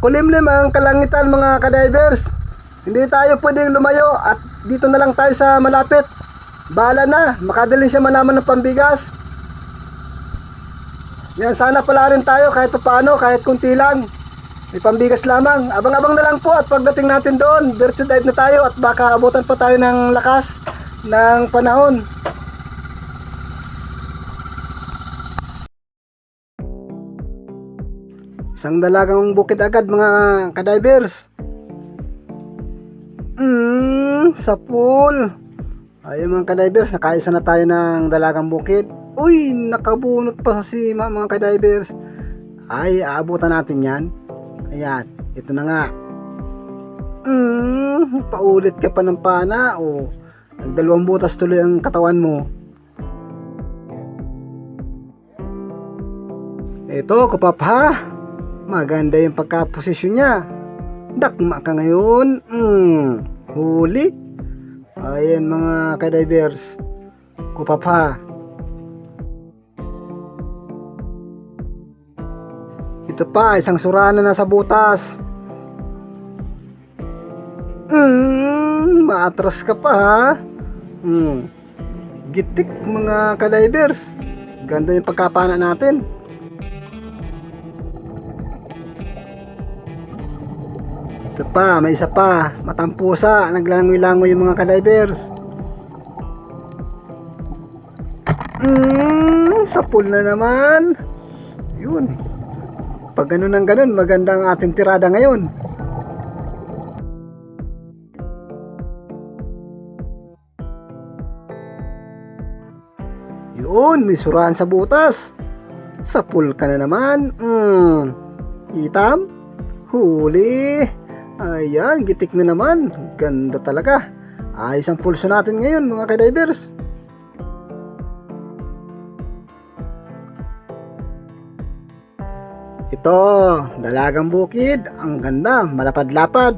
Makulimlim ang kalangitan mga kadivers. Hindi tayo pwedeng lumayo at dito na lang tayo sa malapit. Bahala na, makadalhin siya malaman ng pambigas. Yan, sana pala rin tayo kahit papaano, kahit kunti lang. May pambigas lamang. Abang-abang na lang po at pagdating natin doon, diretso dive na tayo at baka abutan pa tayo ng lakas ng panahon. Isang dalagang bukid agad mga kadivers. Sa pool. Ayun mga kadivers, nakaisa na tayo ng dalagang bukid. Uy, nakabunot pa sa sima mga kadivers. Ay, aabutan natin yan. Ayan, ito na nga. Paulit ka pa ng pana o nagdalawang butas tuloy ang katawan mo. Ito, kupap ha. Maganda yung pagkaposisyon niya. Dakma ka ngayon. Huli. Ayan mga kadivers. Kupap ha. Ito pa, isang surana na sa butas. Maatras ka pa ha. Gitik mga kadivers. Ganda yung pagkapana natin. Ito pa, may isa pa. Matampusa, naglangoy-langoy yung mga kadivers. Sa pool na naman. Yun. Pag ganun ng ganun, maganda ang ating tirada ngayon. Yun, may suraan sa butas. Sa pool ka na naman. Itam. Huli. Ayan, gitik na naman. Ganda talaga. Ayos ang pulso natin ngayon mga kadivers. Ito, dalagang bukid. Ang ganda, malapad-lapad.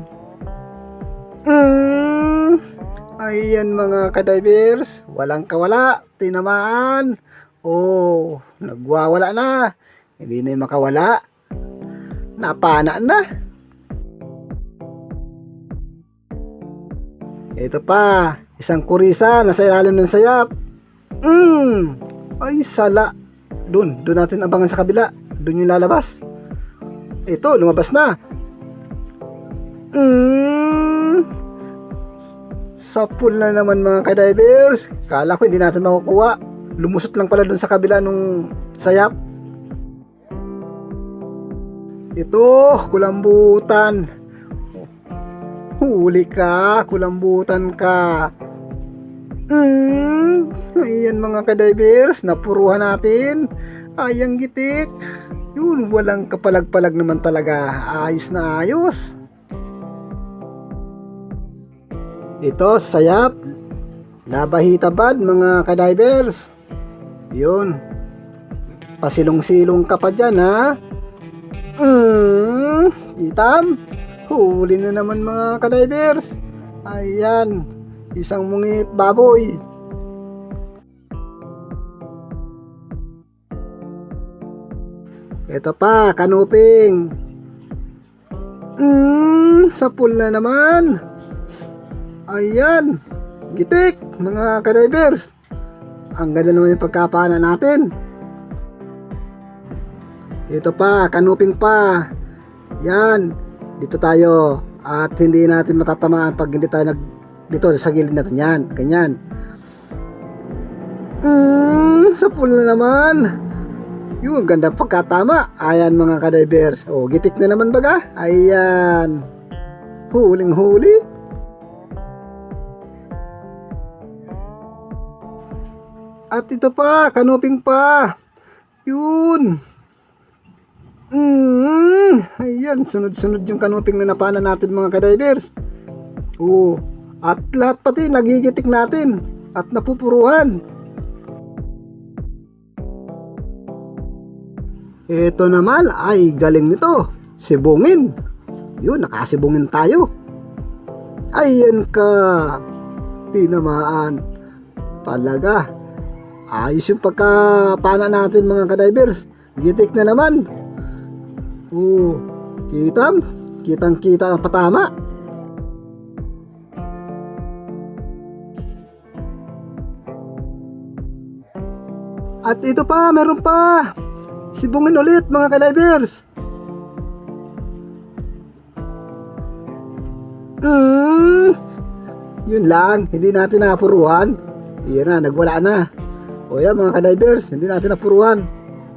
Ayan mga kadivers. Walang kawala. Tinamaan. Oh, nagwawala na. Hindi na yung makawala. Napana na. Ito pa, isang kurisa nasa ilalim ng sayap. Ay sala. Doon natin abangan sa kabila. Doon yung lalabas. Ito, lumabas na. Sa pool na naman mga kadivers. Kala ko hindi natin makukuha. Lumusot lang pala doon sa kabila nung sayap. Ito, kulambutan. Huli ka, kulambutan ka. Ayan mga kadivers, napuruhan natin. Ayang gitik. Yun, walang kapalag-palag naman talaga. Ayos na ayos. Ito, sayap. Labahitabad mga kadivers. Yun. Pasilong-silong ka pa dyan ha. Itam. Huli na naman mga kadivers. Ayan, isang mungit baboy. Ito pa, kanuping. Sa pool na naman. Ayan, gitik mga kadivers. Ang ganda naman yung pagkapana natin. Ito pa, kanuping pa. Yan. Dito tayo at hindi natin matatamaan pag hindi tayo dito sa gilid natin yan, ganyan. Sa pool na naman. Yung ganda pagkatama. Ayan mga kadivers. Oh, gitik na naman baga. Ayan. Huling huli. At ito pa, kanuping pa. Yun. Ayan, sunod-sunod yung kanuping na napana natin mga kadivers. Oh, at lahat pati nagigitik natin at napupuruhan. Ito naman ay galing nito, sibungin. Yun, nakasibungin tayo. Ayan ka. Tinamaan. Talaga. Ayos yung pagkapana natin mga kadivers. Gitik na naman. Kitam, kitang-kita ang patama. At ito pa, meron pa. Sibungin ulit mga ka-divers. Yun lang, hindi natin napuruhan. Iyan na, nagwala na. O yan mga ka-divers, hindi natin napuruhan.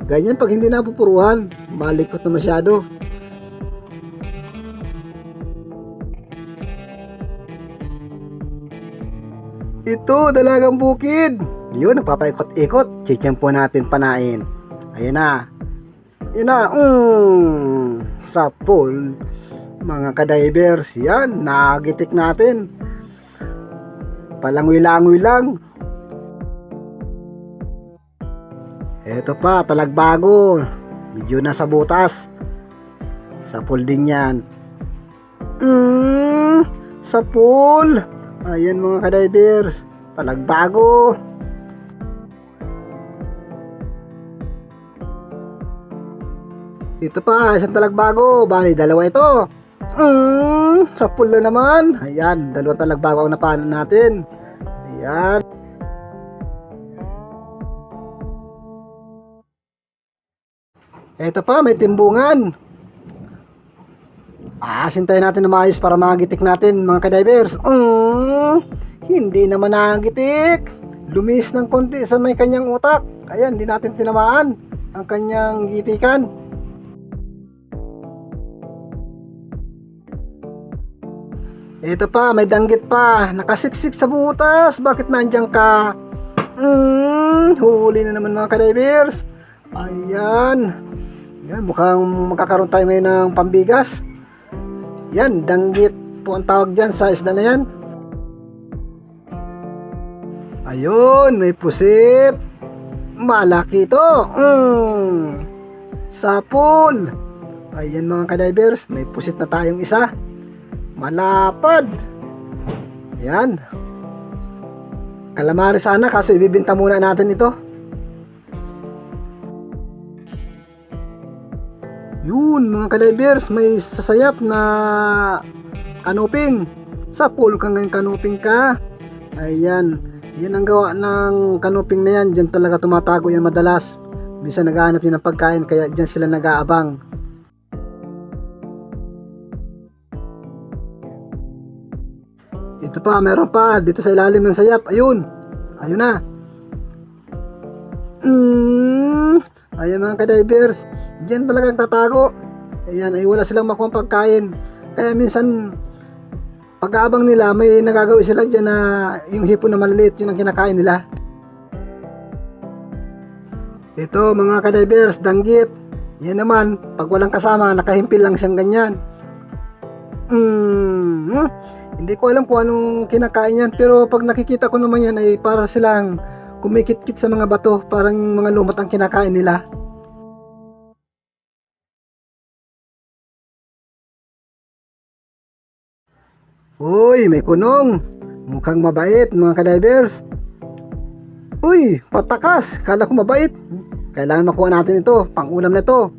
Ganyan pag hindi napupuruhan, malikot na masyado. Ito, dalagang bukid. Yun, nagpapaikot-ikot. Chichampo natin panain. Ayan na. Ayan na. Sa pool. Mga ka-divers. Yan, nagitik natin. Palangoy-langoy lang. Ito pa, talagbago. Medyo nasa butas. Sa pool din yan. Sa pool. Ayan mga ka-divers, talagbago. Ito pa, isang talagbago. Bali, dalawa ito. Sa pool na naman. Ayan, dalawang talagbago ang napanan natin. Ayan. Ito pa, may timbungan. Sintayin natin na maayos para magitik natin mga ka-divers. Hindi naman nagitik. Lumis ng konti sa may kanyang utak. Ayan, hindi natin tinamaan ang kanyang gitikan. Ito pa, may danggit pa. Nakasiksik sa butas. Bakit nandiyan ka? Huli na naman mga ka-divers. Ayan. Ayan, mukhang magkakaroon tayo ngayon ng pambigas. Yan, danggit po ang tawag dyan sa isda na yan. Ayun, may pusit. Malaki ito. Sapol. Ayan mga ka-divers, may pusit na tayong isa. Malapad. Ayan. Calamari sana, kaso ibibinta muna natin ito. Yun mga ka-divers, may sasayap na kanuping. Sa pool ka ngayon kanuping ka. Ayan, yan ang gawa ng kanuping na yan. Diyan talaga tumatago yan madalas. Minsan naghahanap yan ng pagkain, kaya diyan sila nag-aabang. Ito pa, meron pa dito sa ilalim ng sayap. Ayun, ayun na. Ayan mga ka-divers, diyan talaga tatago. Ayan, ay wala silang makuha pagkain. Kaya minsan pag-aabang nila, may nagagawa sila dyan na yung hipon na maliliit, yun ang kinakain nila. Ito mga ka-divers, danggit. Yan naman, pag walang kasama, nakahimpil lang siyang ganyan. Hindi ko alam kung anong kinakain yan, pero pag nakikita ko naman yan ay para silang kumikit-kit sa mga bato, parang yung mga lumot ang kinakain nila. Uy, may kunong. Mukhang mabait mga ka-divers. Uy, patakas. Kala ko mabait. Kailangan makuha natin ito. Pang-ulam na ito.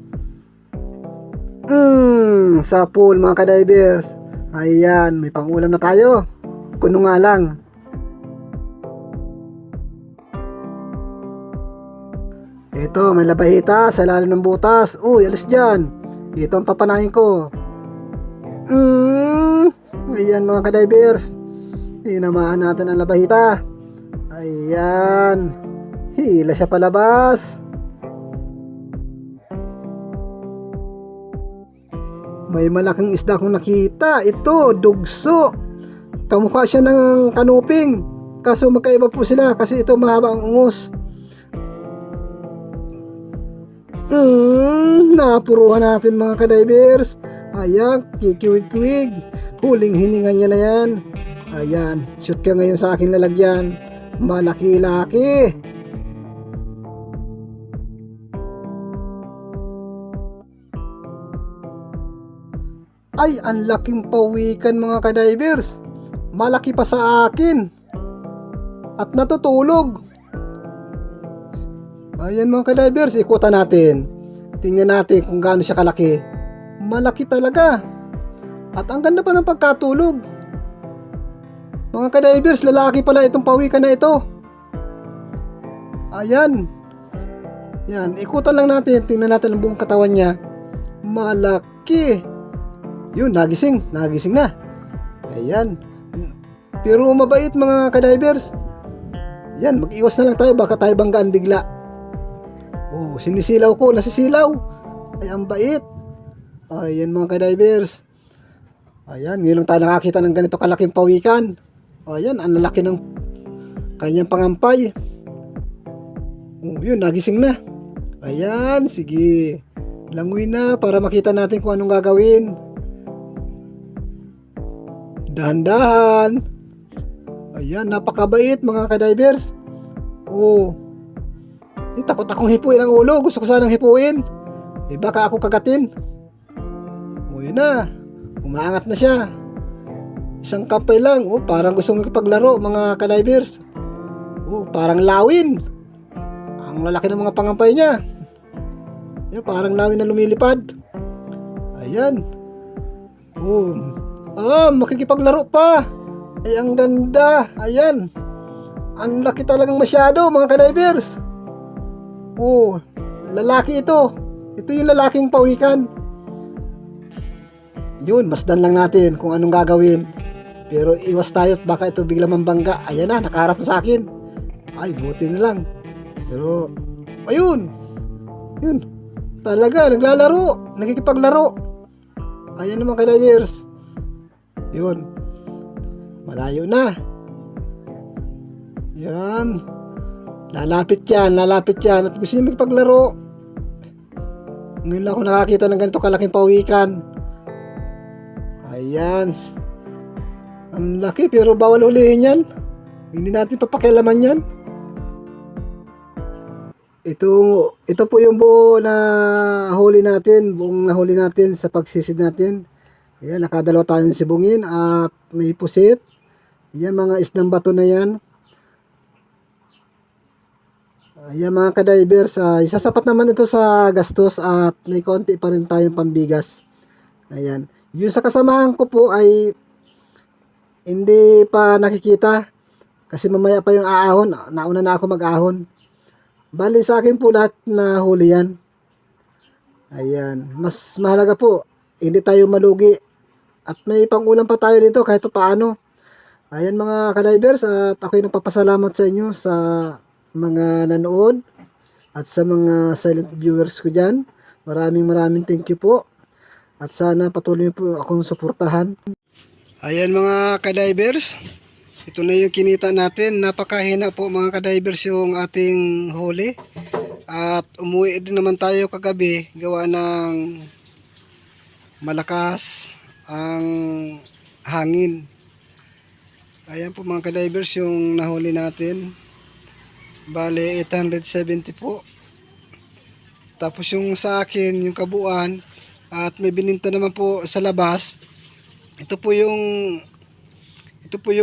Sa pool mga ka-divers. Ayan, may pang-ulam na tayo. Kuno nga lang. Ito, may labahita sa ilalim ng butas. Uy, alis dyan. Ito ang papanahin ko. Ayan mga ka-divers. Tinamaan natin ang labahita. Ayan. Hila siya palabas. May malaking isda akong nakita. Ito, dugso. Kamukha siya ng kanuping. Kaso magkaiba po sila kasi ito mahaba ang ungos. Napuruhan natin mga ka-divers. Ayan, kikiwig-kiwig. Huling hininga niya na yan. Ayan, shoot ka ngayon sa akin lalagyan. Malaki-laki. Ay, ang laking pawikan mga ka-divers. Malaki pa sa akin. At natutulog. Ayan mga ka-divers, ikutan natin. Tingnan natin kung gaano siya kalaki. malaki talaga. At ang ganda pa ng pagkatulog. Mga ka-divers, lalaki pala itong pawikan na ito. Ayan. Yan, ikutan lang natin. Tingnan natin ang buong katawan niya. Malaki. Yun, nagising na. Ayan. Pero mabait mga ka-divers. Yan, mag-iwas na lang tayo. Baka tayo banggaan bigla. Oh, sinisilaw ko. Nasisilaw. Ay, ang bait. Ayan mga ka-divers. Ayan, ngayon lang tayo nakakita ng ganito kalaking pawikan. Ayan, ang lalaki ng kanyang pangampay. Oh, yun, nagising na. Ayan, sige. Langoy na para makita natin kung anong gagawin. Dahan-dahan. Ayan, napakabait mga ka-divers. Oh. Takot akong hipuin ang ulo. Gusto ko sanang hipuin. Baka ako kagatin. Oh, yun na. Umaangat na siya. Isang kampay lang. Oh, parang gustong makipaglaro mga ka-divers. Oh, parang lawin. Ang lalaki ng mga pangampay niya. Yan, parang lawin na lumilipad. Ayan. Oh. Makikipaglaro pa. Ay, ang ganda. Ayan. Ang laki talagang masyado mga ka-divers. Oh, lalaki ito. Ito yung lalaking pawikan. Yun, masdan lang natin kung anong gagawin. Pero iwas tayo, baka ito bigla mambangga. Ayan na, nakaharap na sa akin. Ay, buti na lang. Pero, ayun. Yun. Talaga, naglalaro. Nakikipaglaro. Ayan naman ka-divers. Yun. Malayo na. Yan. Lalapit yan. At gusto niya magpaglaro. Ngayon lang ako nakakita ng ganito kalaking pawikan. Ayan. Ang laki pero bawal hulihin yan. Hindi natin papakialaman yan. Ito po yung buo na huli natin. Buong nahuli natin sa pagsisid natin. Ayan, nakadalawa tayong sibungin at may pusit. Ayan, mga isdang bato na yan. Ayan mga ka-divers, isasapat naman ito sa gastos at may konti pa rin tayong pambigas. Ayan. Yung sa kasamahan ko po ay hindi pa nakikita kasi mamaya pa yung aahon. Nauna na ako mag-ahon. Bali sa akin po lahat na huli yan. Ayan. Mas mahalaga po, hindi tayo malugi. At may pangulam pa tayo dito kahit pa paano. Ayan mga ka-divers, at ako'y nagpapasalamat sa inyo sa mga nanood at sa mga silent viewers ko dyan. Maraming thank you po. At sana patuloy po akong suportahan. Ayan mga ka-divers, ito na yung kinita natin. Napakahina po mga ka-divers yung ating huli. At umuwi din naman tayo kagabi gawa ng malakas ang hangin. Ayan po mga ka-divers yung nahuli natin. Bale 870 po. Tapos yung sa akin yung kabuuan at may bininta naman po sa labas. Ito po yung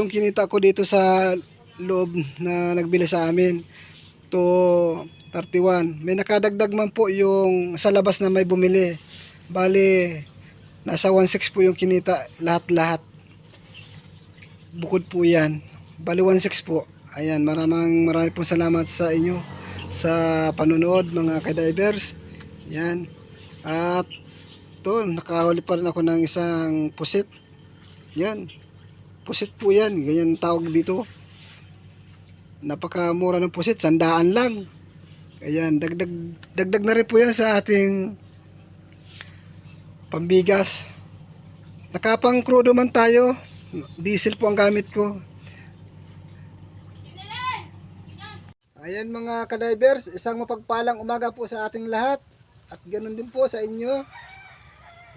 kinita ko dito sa loob na nagbili sa amin. To 31. May nakadagdag man po yung sa labas na may bumili. Bale nasa 1.6 po yung kinita lahat-lahat. Bukod po yan. Bale 1.6 po. Ayan, marami pong salamat sa inyo sa panonood mga ka-divers. Yan. At ito, nakahuli pa rin ako ng isang pusit. Yan. Pusit po yan. Ganyan tawag dito. Napakamura ng pusit. 100 lang. Ayan. Dagdag na rin po yan sa ating pambigas. Nakapang crudo man tayo. Diesel po ang gamit ko. Ayan mga ka-divers, isang mapagpalang umaga po sa ating lahat. At ganoon din po sa inyo.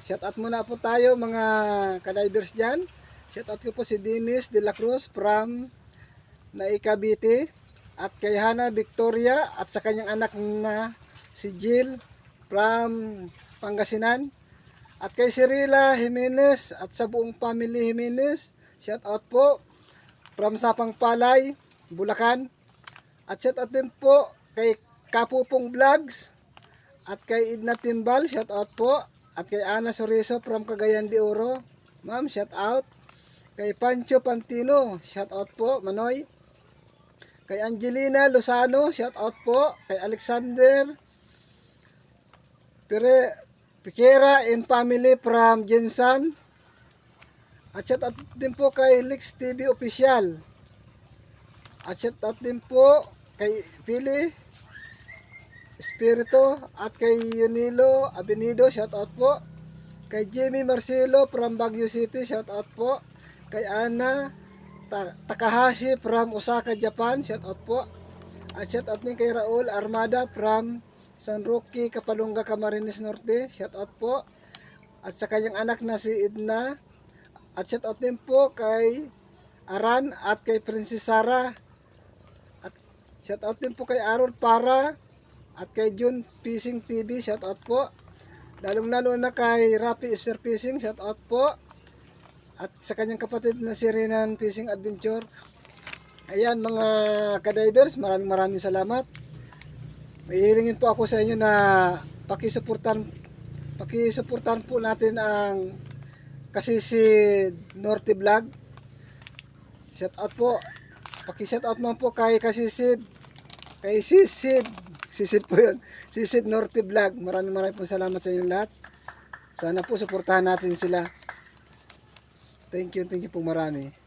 Shout out muna po tayo mga ka-divers dyan. Shout out ko po si Dennis De La Cruz from Naikabiti. At kay Hana Victoria at sa kanyang anak na si Jill from Pangasinan. At kay Cirila Jimenez at sa buong family Jimenez. Shout out po from Sapang Palay, Bulacan. At shout out din po kay Kapupong Vlogs at kay Idna Timbal, shout out po. At kay Ana Soriso from Cagayan de Oro. Ma'am, shout out. Kay Pancho Pantino, shout out po, Manoy. Kay Angelina Lozano, shout out po. Kay Alexander Piquera and family from Jensan. At shout out din po kay Lex TV Official. At shout out din po kay Pili Espiritu at kay Yunilo Abenido, shout out po. Kay Jimmy Marcelo from Baguio City, shout out po. Kay Ana Takahashi from Osaka, Japan, shout out po. At shout out din kay Raul Armada from San Roque, Kapalonga, Camarines Norte, shout out po. At sa kanyang anak na si Edna. At shout out din po kay Aran at kay Princess Sara. At shout out din po kay Aaron Para at kay June Fishing TV, shout out po. Lalong-lalo na kay Rapi Spear Fishing, shout out po. At sa kanyang kapatid na si Renan Fishing Adventure. Ayan mga ka-divers, maraming salamat. Mahihilingin po ako sa inyo na pakisuportahan po natin ang Kasisid Norte Vlog. Shout out po. Paki-shout out man po kay Kasisid. Kay Sisid po yun. Sisid Norte Vlog. Maraming po salamat sa inyo lahat. Sana po suportahan natin sila. Thank you po marami.